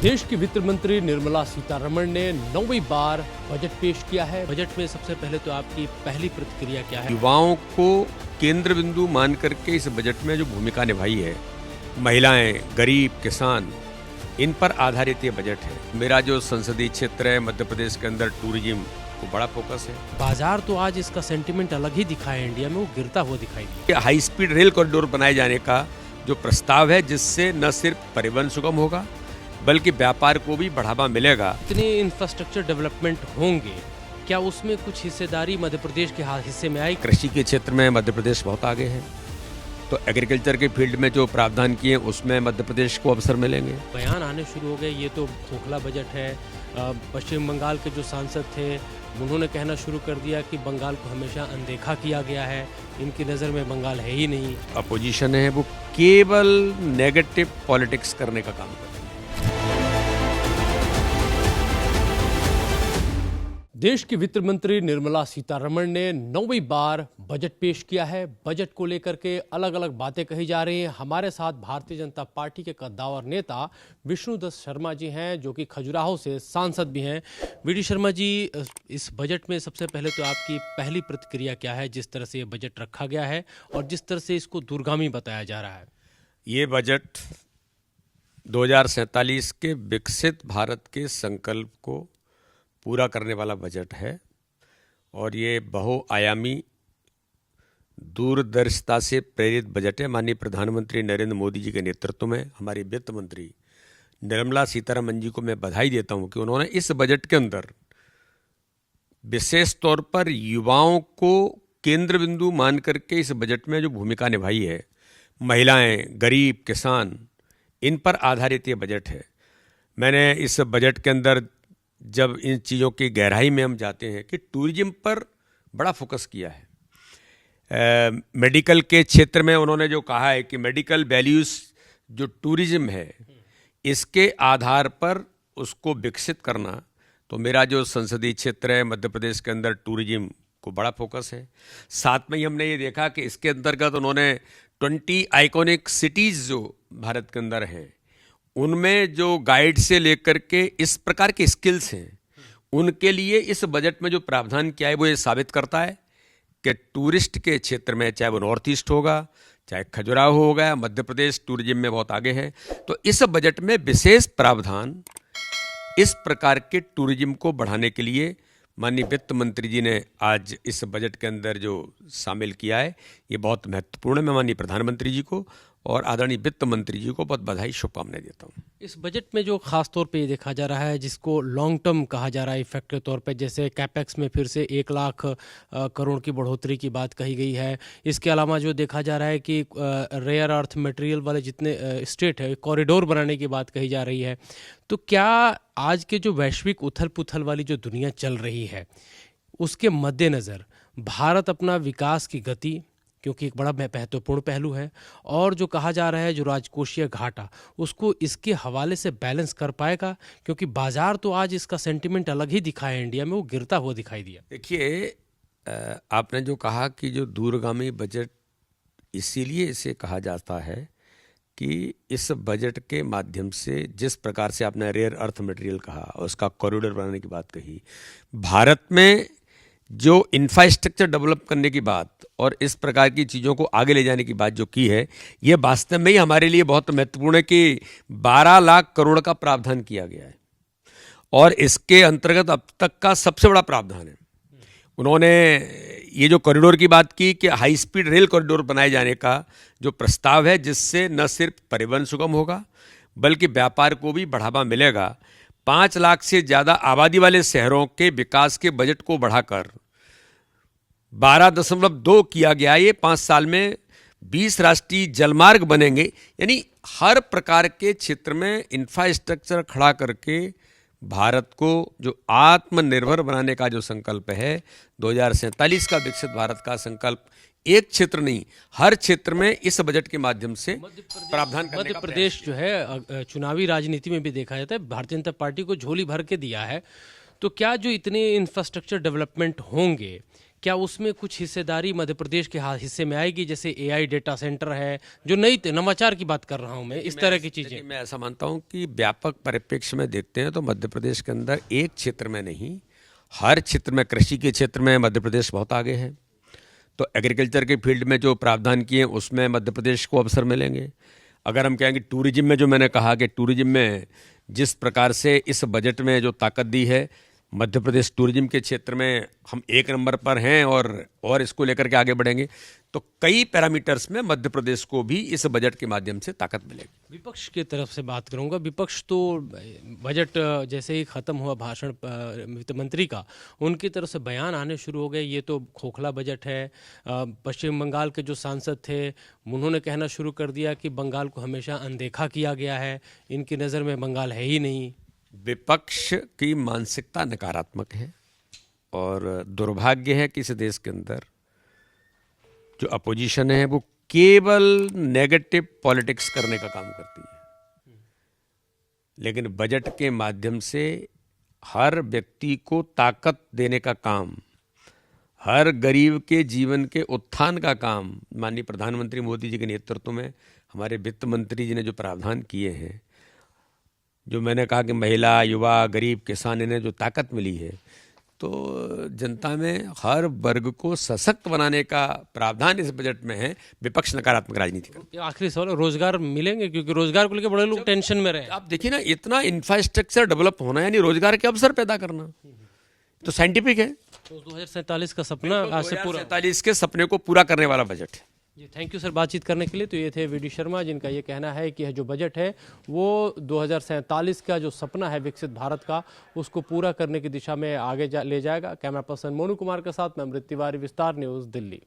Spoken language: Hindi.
देश की वित्त मंत्री निर्मला सीतारमण ने 9वीं बार बजट पेश किया है। बजट में सबसे पहले तो आपकी पहली प्रतिक्रिया क्या है? युवाओं को केंद्र बिंदु मान करके इस बजट में जो भूमिका निभाई है, महिलाएं, गरीब, किसान, इन पर आधारित ये बजट है। मेरा जो संसदीय क्षेत्र है मध्य प्रदेश के अंदर टूरिज्म को बड़ा फोकस है। बाजार तो आज इसका सेंटिमेंट अलग ही दिखा है, इंडिया में वो गिरता हुआ दिखाई दिया। हाई स्पीड रेल कॉरिडोर बनाए जाने का जो प्रस्ताव है, जिससे न सिर्फ परिवहन सुगम होगा बल्कि व्यापार को भी बढ़ावा मिलेगा। इतने इंफ्रास्ट्रक्चर डेवलपमेंट होंगे, क्या उसमें कुछ हिस्सेदारी मध्य प्रदेश के हिस्से में आई? कृषि के क्षेत्र में मध्य प्रदेश बहुत आगे है, तो एग्रीकल्चर के फील्ड में जो प्रावधान किए उसमें मध्य प्रदेश को अवसर मिलेंगे। बयान आने शुरू हो गए, ये तो खोखला बजट है। पश्चिम बंगाल के जो सांसद थे उन्होंने कहना शुरू कर दिया कि बंगाल को हमेशा अनदेखा किया गया है, इनकी नज़र में बंगाल है ही नहीं। अपोजिशन है वो केवल नेगेटिव पॉलिटिक्स करने का काम कर रही है। देश की वित्त मंत्री निर्मला सीतारमण ने 9वीं बार बजट पेश किया है। बजट को लेकर के अलग अलग बातें कही जा रही हैं। हमारे साथ भारतीय जनता पार्टी के कद्दावर नेता विष्णुदत्त शर्मा जी हैं, जो कि खजुराहो से सांसद भी हैं। वी डी शर्मा जी, इस बजट में सबसे पहले तो आपकी पहली प्रतिक्रिया क्या है, जिस तरह से ये बजट रखा गया है और जिस तरह से इसको दूरगामी बताया जा रहा है? ये बजट 2047 के विकसित भारत के संकल्प को पूरा करने वाला बजट है और ये बहुआयामी दूरदर्शिता से प्रेरित बजट है। माननीय प्रधानमंत्री नरेंद्र मोदी जी के नेतृत्व में हमारी वित्त मंत्री निर्मला सीतारमण जी को मैं बधाई देता हूं कि उन्होंने इस बजट के अंदर विशेष तौर पर युवाओं को केंद्र बिंदु मान करके इस बजट में जो भूमिका निभाई है, महिलाएं, गरीब, किसान, इन पर आधारित ये बजट है। मैंने इस बजट के अंदर जब इन चीज़ों की गहराई में हम जाते हैं कि टूरिज्म पर बड़ा फोकस किया है। मेडिकल के क्षेत्र में उन्होंने जो कहा है कि मेडिकल वैल्यूज़ जो टूरिज्म है, इसके आधार पर उसको विकसित करना, तो मेरा जो संसदीय क्षेत्र है मध्य प्रदेश के अंदर टूरिज्म को बड़ा फोकस है। साथ में ही हमने ये देखा कि इसके अंतर्गत उन्होंने 20 आइकॉनिक सिटीज़ जो भारत के अंदर हैं, उनमें जो गाइड से लेकर के इस प्रकार के स्किल्स हैं, उनके लिए इस बजट में जो प्रावधान किया है वो ये साबित करता है कि टूरिस्ट के क्षेत्र में, चाहे वो नॉर्थ ईस्ट होगा, चाहे खजुराहो होगा, मध्य प्रदेश टूरिज्म में बहुत आगे है। तो इस बजट में विशेष प्रावधान इस प्रकार के टूरिज्म को बढ़ाने के लिए माननीय वित्त मंत्री जी ने आज इस बजट के अंदर जो शामिल किया है, ये बहुत महत्वपूर्ण है। मैं माननीय प्रधानमंत्री जी को और आदरणीय वित्त मंत्री जी को बहुत बधाई, शुभकामनाएं देता हूँ। इस बजट में जो खास तौर पे ये देखा जा रहा है, जिसको लॉन्ग टर्म कहा जा रहा है इफेक्ट के तौर पे, जैसे कैपेक्स में फिर से 1 लाख करोड़ की बढ़ोतरी की बात कही गई है। इसके अलावा जो देखा जा रहा है कि रेयर अर्थ मटेरियल वाले जितने स्टेट है, कॉरिडोर बनाने की बात कही जा रही है। तो क्या आज के जो वैश्विक उथल पुथल वाली जो दुनिया चल रही है, उसके मद्देनज़र भारत अपना विकास की गति, क्योंकि एक बड़ा महत्वपूर्ण पहलू है, और जो कहा जा रहा है जो राजकोषीय घाटा, उसको इसके हवाले से बैलेंस कर पाएगा? क्योंकि बाजार तो आज इसका सेंटिमेंट अलग ही दिखा है, इंडिया में वो गिरता हुआ दिखाई दिया। देखिए, आपने जो कहा कि जो दूरगामी बजट, इसीलिए इसे कहा जाता है कि इस बजट के माध्यम से जिस प्रकार से आपने रेयर अर्थ मटेरियल कहा और उसका कॉरिडोर बनाने की बात कही, भारत में जो इंफ्रास्ट्रक्चर डेवलप करने की बात और इस प्रकार की चीज़ों को आगे ले जाने की बात जो की है, ये वास्तव में ही हमारे लिए बहुत महत्वपूर्ण है कि 12 लाख करोड़ का प्रावधान किया गया है और इसके अंतर्गत अब तक का सबसे बड़ा प्रावधान है। उन्होंने ये जो कॉरिडोर की बात की कि हाई स्पीड रेल कॉरिडोर बनाए जाने का जो प्रस्ताव है, जिससे न सिर्फ परिवहन सुगम होगा बल्कि व्यापार को भी बढ़ावा मिलेगा। 5 लाख से ज़्यादा आबादी वाले शहरों के विकास के बजट को बढ़ाकर 12.2 किया गया। ये 5 साल में 20 राष्ट्रीय जलमार्ग बनेंगे, यानी हर प्रकार के क्षेत्र में इंफ्रास्ट्रक्चर खड़ा करके भारत को जो आत्मनिर्भर बनाने का जो संकल्प है, 2047 का विकसित भारत का संकल्प, एक क्षेत्र नहीं, हर क्षेत्र में इस बजट के माध्यम से प्रावधान करने मध्य प्रदेश जो है चुनावी राजनीति में भी देखा जाता है, भारतीय जनता पार्टी को झोली भर के दिया है। तो क्या जो इतने इंफ्रास्ट्रक्चर डेवलपमेंट होंगे, क्या उसमें कुछ हिस्सेदारी मध्य प्रदेश के हिस्से में आएगी, जैसे एआई डेटा सेंटर है, जो नई नवाचार की बात कर रहा हूं मैं, इस तरह की चीजें? मैं ऐसा मानता हूं कि व्यापक परिप्रेक्ष्य में देखते हैं तो मध्य प्रदेश के अंदर एक क्षेत्र में नहीं, हर क्षेत्र में, कृषि के क्षेत्र में मध्य प्रदेश बहुत आगे है। तो एग्रीकल्चर के फील्ड में जो प्रावधान किए उसमें मध्य प्रदेश को अवसर मिलेंगे। अगर हम कहेंगे टूरिज्म में, जो मैंने कहा कि टूरिज्म में जिस प्रकार से इस बजट में जो ताकत दी है, मध्य प्रदेश टूरिज्म के क्षेत्र में हम 1 नंबर पर हैं और इसको लेकर के आगे बढ़ेंगे। तो कई पैरामीटर्स में मध्य प्रदेश को भी इस बजट के माध्यम से ताकत मिलेगी। विपक्ष की तरफ से बात करूंगा। विपक्ष तो बजट जैसे ही खत्म हुआ भाषण वित्त मंत्री का, उनकी तरफ से बयान आने शुरू हो गए, ये तो खोखला बजट है। पश्चिम बंगाल के जो सांसद थे उन्होंने कहना शुरू कर दिया कि बंगाल को हमेशा अनदेखा किया गया है, इनकी नज़र में बंगाल है ही नहीं। विपक्ष की मानसिकता नकारात्मक है और दुर्भाग्य है कि इस देश के अंदर जो अपोजिशन है वो केवल नेगेटिव पॉलिटिक्स करने का काम करती है, लेकिन बजट के माध्यम से हर व्यक्ति को ताकत देने का काम, हर गरीब के जीवन के उत्थान का काम माननीय प्रधानमंत्री मोदी जी के नेतृत्व में हमारे वित्त मंत्री जी ने जो प्रावधान किए हैं, जो मैंने कहा कि महिला, युवा, गरीब, किसान, इन्हें जो ताकत मिली है, तो जनता में हर वर्ग को सशक्त बनाने का प्रावधान इस बजट में है। विपक्ष नकारात्मक राजनीति कर। आखिरी सवाल, रोजगार मिलेंगे? क्योंकि रोजगार को लेकर बड़े लोग टेंशन में रहे। आप देखिए ना, इतना इंफ्रास्ट्रक्चर डेवलप होना यानी रोजगार के अवसर पैदा करना, तो साइंटिफिक है। तो 2047 का सपना आज से पूरा, 2047 के सपने को पूरा करने वाला बजट है। जी, थैंक यू सर बातचीत करने के लिए। तो ये थे वीडी शर्मा, जिनका ये कहना है कि जो बजट है वो 2047 का जो सपना है विकसित भारत का, उसको पूरा करने की दिशा में आगे ले जाएगा। कैमरा पर्सन मोनू कुमार के साथ मैं अमृत तिवारी, विस्तार न्यूज़, दिल्ली।